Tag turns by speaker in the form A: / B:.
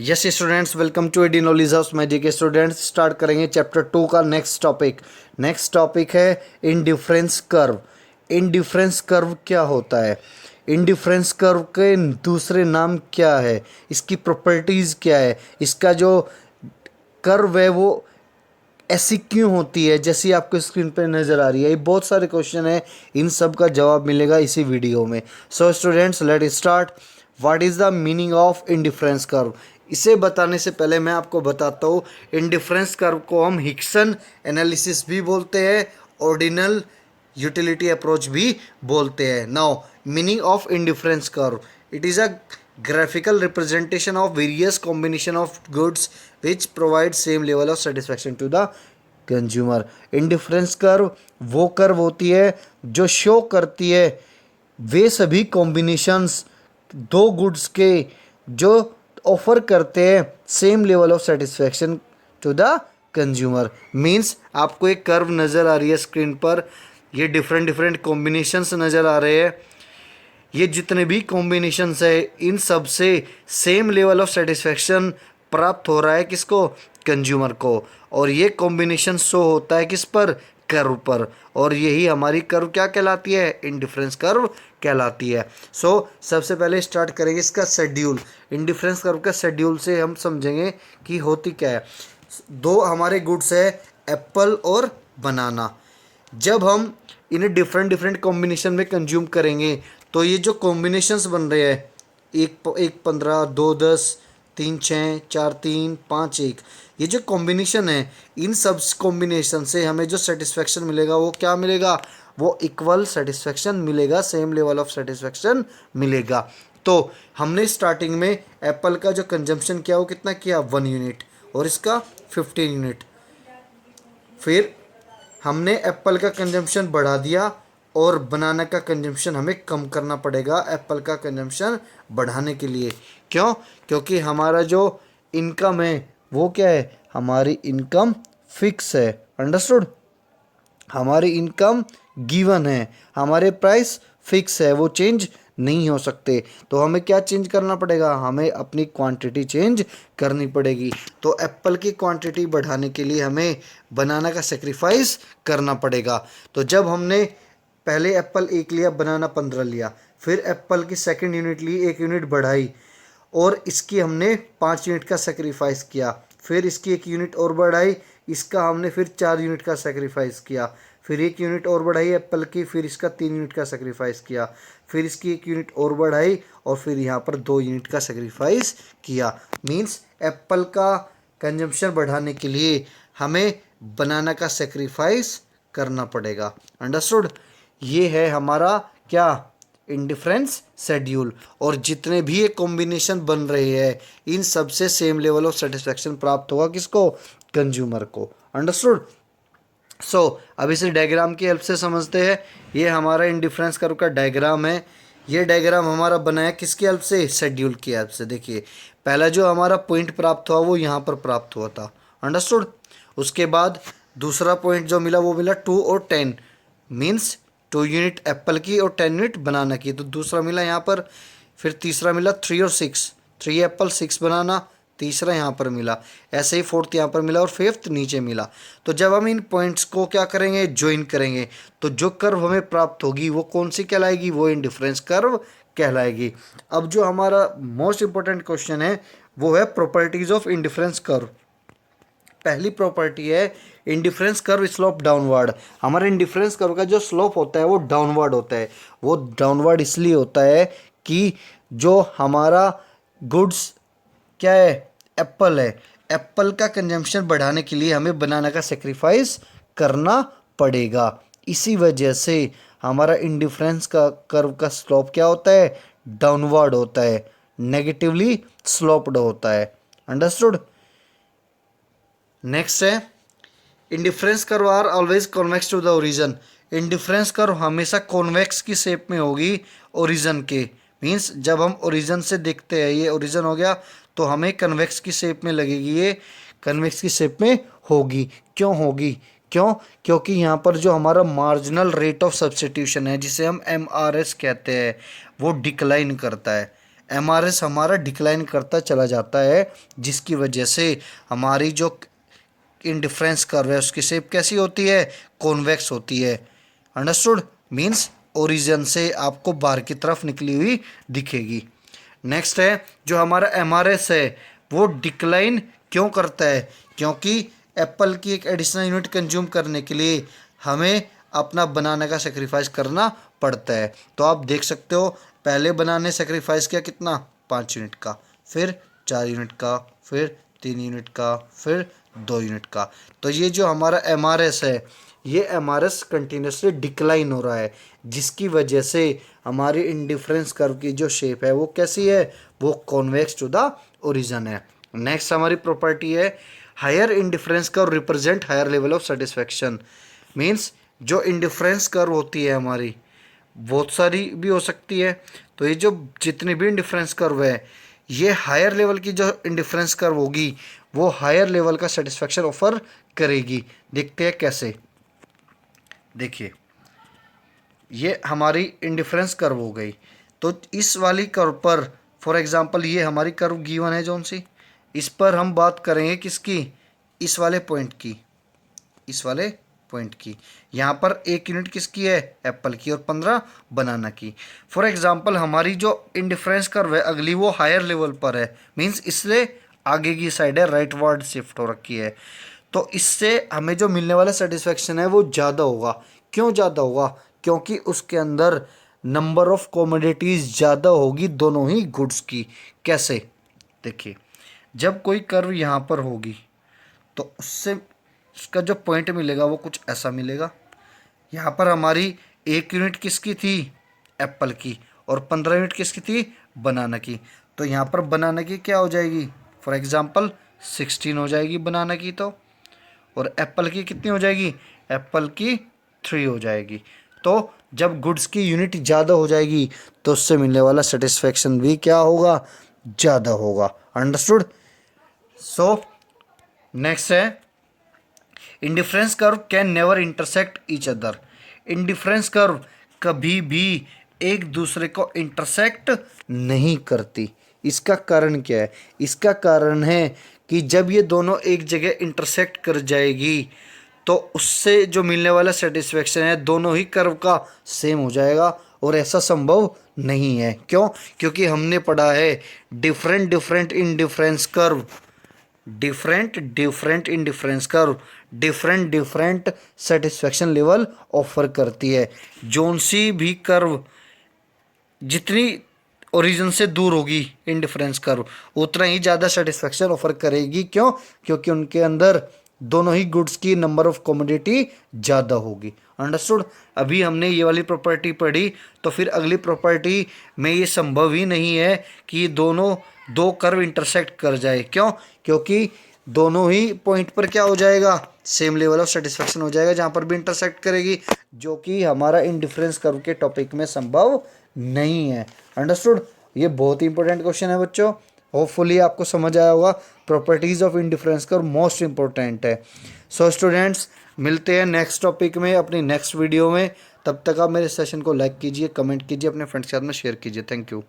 A: Yes students, welcome to AD knowledge house. My dear students, start करेंगे chapter 2 का next topic है indifference curve. Indifference curve क्या होता है? इंडिफरेंस कर्व के दूसरे नाम क्या है? इसकी प्रॉपर्टीज़ क्या है? इसका जो कर्व है वो ऐसी क्यों होती है जैसी आपको स्क्रीन पे नज़र आ रही है? ये बहुत सारे क्वेश्चन है, इन सब का जवाब मिलेगा इसी वीडियो में। So students, let start. What is the meaning of indifference curve? इसे बताने से पहले मैं आपको बताता हूँ, इंडिफरेंस कर्व को हम हिक्सन एनालिसिस भी बोलते हैं, ऑर्डिनल यूटिलिटी अप्रोच भी बोलते हैं। Now meaning of indifference curve, it is a graphical representation of various combination of goods which provide same level of satisfaction to the consumer। Indifference curve वो curve होती है जो शो करती है वे सभी कॉम्बिनेशंस दो गुड्स के जो ऑफर करते हैं same level of satisfaction to the consumer. Means आपको एक कर्व नज़र आ रही है स्क्रीन पर, ये डिफरेंट डिफरेंट कॉम्बिनेशंस नज़र आ रहे हैं। ये जितने भी कॉम्बिनेशंस है इन सब से सेम लेवल ऑफ सेटिस्फैक्शन प्राप्त हो रहा है किसको? कंज्यूमर को। और ये कॉम्बिनेशन शो होता है किस पर? कर्व पर। और यही हमारी कर्व क्या कहलाती है? इंडिफरेंस कर्व कहलाती है। सबसे पहले स्टार्ट करेंगे इसका शेड्यूल। इंडिफरेंस कर्व का शेड्यूल से हम समझेंगे कि होती क्या है। दो हमारे गुड्स है, एप्पल और बनाना। जब हम इन्हें डिफरेंट डिफरेंट कॉम्बिनेशन में कंज्यूम करेंगे तो ये जो कॉम्बिनेशंस बन रहे हैं, एक 15, 2 10, 3 6, 4 3, 5 1, ये जो कॉम्बिनेशन है इन सब कॉम्बिनेशन से हमें जो सेटिस्फेक्शन मिलेगा वो क्या मिलेगा? वो इक्वल सेटिस्फेक्शन मिलेगा, सेम लेवल ऑफ सेटिस्फेक्शन मिलेगा। तो हमने स्टार्टिंग में एप्पल का जो कंजम्पशन किया वो कितना किया? 1 यूनिट, और इसका 15 यूनिट। फिर हमने एप्पल का कंजम्पशन बढ़ा दिया और बनाना का कंजम्पशन हमें कम करना पड़ेगा एप्पल का कंजम्पशन बढ़ाने के लिए। क्यों? क्योंकि हमारा जो इनकम है वो क्या है? हमारी इनकम फिक्स है। अंडरस्टूड? हमारी इनकम गिवन है, हमारे प्राइस फिक्स है, वो चेंज नहीं हो सकते। तो हमें क्या चेंज करना पड़ेगा? हमें अपनी क्वांटिटी चेंज करनी पड़ेगी। तो एप्पल की क्वांटिटी बढ़ाने के लिए हमें बनाना का सेक्रीफाइस करना पड़ेगा। तो जब हमने पहले एप्पल 1 लिया, बनाना 15 लिया, फिर एप्पल की सेकंड यूनिट ली, 1 यूनिट बढ़ाई, और इसकी हमने 5 यूनिट का सेक्रीफाइस किया। फिर इसकी 1 यूनिट और बढ़ाई, इसका हमने फिर 4 यूनिट का सेक्रीफाइस किया। फिर 1 यूनिट और बढ़ाई एप्पल की, फिर इसका 3 यूनिट का सेक्रीफाइस किया। फिर इसकी 1 यूनिट और बढ़ाई और फिर यहाँ पर 2 यूनिट का सेक्रीफाइस किया। मीन्स एप्पल का कंजम्पशन बढ़ाने के लिए हमें बनाना का सेक्रीफाइस करना पड़ेगा। अंडरस्टूड? ये है हमारा क्या? Indifference schedule. और जितने भी ये कॉम्बिनेशन बन रहे हैं इन सब से सेम लेवल ऑफ सेटिस्फैक्शन प्राप्त होगा किसको? कंज्यूमर को। अंडरस्टूड? अब इसे डायग्राम की हेल्प से समझते हैं। ये हमारा इंडिफरेंस कर्व का डायग्राम है। ये डायग्राम हमारा बना है किसकी हेल्प से? शेड्यूल की हेल्प से। देखिए, पहला जो हमारा पॉइंट प्राप्त हुआ वो यहाँ पर प्राप्त हुआ था। अंडरस्टूड? उसके बाद दूसरा पॉइंट जो मिला वो मिला 2 और 10, मीन्स 2 यूनिट एप्पल की और 10 यूनिट बनाना की। तो दूसरा मिला यहाँ पर। फिर तीसरा मिला 3 और 6, 3 एप्पल 6 बनाना, तीसरा यहाँ पर मिला। ऐसे ही फोर्थ यहाँ पर मिला और फिफ्थ नीचे मिला। तो जब हम इन पॉइंट्स को क्या करेंगे? ज्वाइन करेंगे, तो जो कर्व हमें प्राप्त होगी वो कौन सी कहलाएगी? वो इंडिफरेंस कर्व कहलाएगी। अब जो हमारा मोस्ट इंपॉर्टेंट क्वेश्चन है वो है प्रॉपर्टीज ऑफ इंडिफरेंस कर्व। पहली प्रॉपर्टी है इंडिफरेंस कर्व स्लोप डाउनवर्ड। हमारे इंडिफरेंस कर्व का जो स्लोप होता है वो डाउनवर्ड होता है। वो डाउनवर्ड इसलिए होता है कि जो हमारा गुड्स क्या है? एप्पल है। एप्पल का कंजम्पशन बढ़ाने के लिए हमें बनाना का सेक्रीफाइस करना पड़ेगा। इसी वजह से हमारा इंडिफरेंस का कर्व का स्लोप क्या होता है? डाउनवर्ड होता है, नेगेटिवली स्लोप्ड होता है। अंडरस्टूड? नेक्स्ट है indifference curve are always convex to the origin. Indifference curve हमेशा कॉन्वेक्स की शेप में होगी ओरिजन के। मीन्स जब हम ओरिजन से देखते हैं, ये ओरिजन हो गया, तो हमें कन्वेक्स की शेप में लगेगी, ये कन्वेक्स की शेप में होगी। क्यों होगी? क्यों? क्योंकि यहाँ पर जो हमारा मार्जिनल रेट ऑफ सब्स्टिट्यूशन है जिसे हम MRS कहते हैं वो डिक्लाइन करता है। MRS हमारा डिक्लाइन करता चला जाता है, जिसकी वजह से हमारी जो इंडिफरेंस कर्व है उसकी शेप कैसी होती है, कॉन्वेक्स होती है। अंडरस्टूड, मीन्स ओरिजिन से आपको बाहर की तरफ निकली हुई दिखेगी। नेक्स्ट है जो हमारा MRS है वो डिक्लाइन क्यों करता है, क्योंकि एप्पल की एक एडिशनल यूनिट कंज्यूम करने के लिए हमें अपना बनाने का सेक्रीफाइस करना पड़ता है। तो आप देख सकते हो पहले बनाने सेक्रीफाइस किया कितना, 5 यूनिट का, फिर 4 यूनिट का, फिर 3 यूनिट का, फिर 2 यूनिट का। तो ये जो हमारा MRS है ये MRS कंटिन्यूसली डिक्लाइन हो रहा है, जिसकी वजह से हमारी इंडिफरेंस कर्व की जो शेप है वो कैसी है, वो कॉन्वेक्स टू द ओरिजिन है। नेक्स्ट हमारी प्रॉपर्टी है higher indifference curve represent higher level of satisfaction. Means जो इंडिफरेंस कर्व होती है हमारी बहुत सारी भी हो सकती है, तो ये जो जितनी भी इंडिफरेंस कर्व है ये हायर लेवल की जो इंडिफरेंस कर्व होगी वो हायर लेवल का सेटिस्फेक्शन ऑफर करेगी। देखते हैं कैसे। देखिए ये हमारी इंडिफरेंस कर्व हो गई, तो इस वाली कर्व पर फॉर एग्जांपल ये हमारी कर्व गिवन है जौन सी, इस पर हम बात करेंगे किसकी, इस वाले पॉइंट की, इस वाले पॉइंट की। यहाँ पर 1 यूनिट किसकी है, एप्पल की, और 15 बनाना की। फॉर एग्जांपल हमारी जो इंडिफरेंस कर्व है अगली वो हायर लेवल पर है, मीन्स इससे आगे की साइड है, राइट वर्ड शिफ्ट हो रखी है। तो इससे हमें जो मिलने वाला सेटिस्फेक्शन है वो ज़्यादा होगा। क्यों ज़्यादा होगा, क्योंकि उसके अंदर नंबर ऑफ कमोडिटीज़ ज़्यादा होगी दोनों ही गुड्स की। कैसे, देखिए जब कोई कर्व यहाँ पर होगी तो उससे उसका जो पॉइंट मिलेगा वो कुछ ऐसा मिलेगा। यहाँ पर हमारी 1 यूनिट किसकी थी, एप्पल की, और 15 यूनिट किसकी थी, बनाना की। तो यहाँ पर बनाना की क्या हो जाएगी, फॉर एग्जांपल 16 हो जाएगी बनाना की, तो और एप्पल की कितनी हो जाएगी, एप्पल की 3 हो जाएगी। तो जब गुड्स की यूनिट ज़्यादा हो जाएगी तो उससे मिलने वाला सेटिस्फेक्शन भी क्या होगा, ज़्यादा होगा। अंडरस्टूड। सो नेक्स्ट है indifference curve can never intersect each other. Indifference curve कभी भी एक दूसरे को इंटरसेक्ट नहीं करती। इसका कारण क्या है, इसका कारण है कि जब ये दोनों एक जगह इंटरसेक्ट कर जाएगी तो उससे जो मिलने वाला सेटिस्फेक्शन है दोनों ही कर्व का सेम हो जाएगा, और ऐसा संभव नहीं है। क्यों, क्योंकि हमने पढ़ा है different different indifference curve, different different indifference curve different different satisfaction level offer करती है। जोन सी भी कर्व जितनी ओरिजिन से दूर होगी इंडिफरेंस कर्व उतना ही ज़्यादा सेटिस्फेक्शन ऑफर करेगी। क्यों, क्योंकि उनके अंदर दोनों ही गुड्स की नंबर ऑफ कमोडिटी ज़्यादा होगी। अंडरस्टूड। अभी हमने ये वाली प्रॉपर्टी पढ़ी, तो फिर अगली प्रॉपर्टी में ये संभव ही नहीं है कि दोनों दो कर्व इंटरसेक्ट कर जाए। क्यों, क्योंकि दोनों ही पॉइंट पर क्या हो जाएगा, सेम लेवल ऑफ सेटिस्फेक्शन हो जाएगा जहाँ पर भी इंटरसेक्ट करेगी, जो कि हमारा इंडिफरेंस कर्व के टॉपिक में संभव नहीं है। अंडरस्टूड। ये बहुत ही इंपॉर्टेंट क्वेश्चन है बच्चों, होपफुली आपको समझ आया होगा। Properties of indifference curve most important है। सो स्टूडेंट्स, मिलते हैं नेक्स्ट टॉपिक में अपनी नेक्स्ट वीडियो में। तब तक आप मेरे सेशन को लाइक कीजिए, कमेंट कीजिए, अपने फ्रेंड्स के साथ में शेयर कीजिए। Thank you.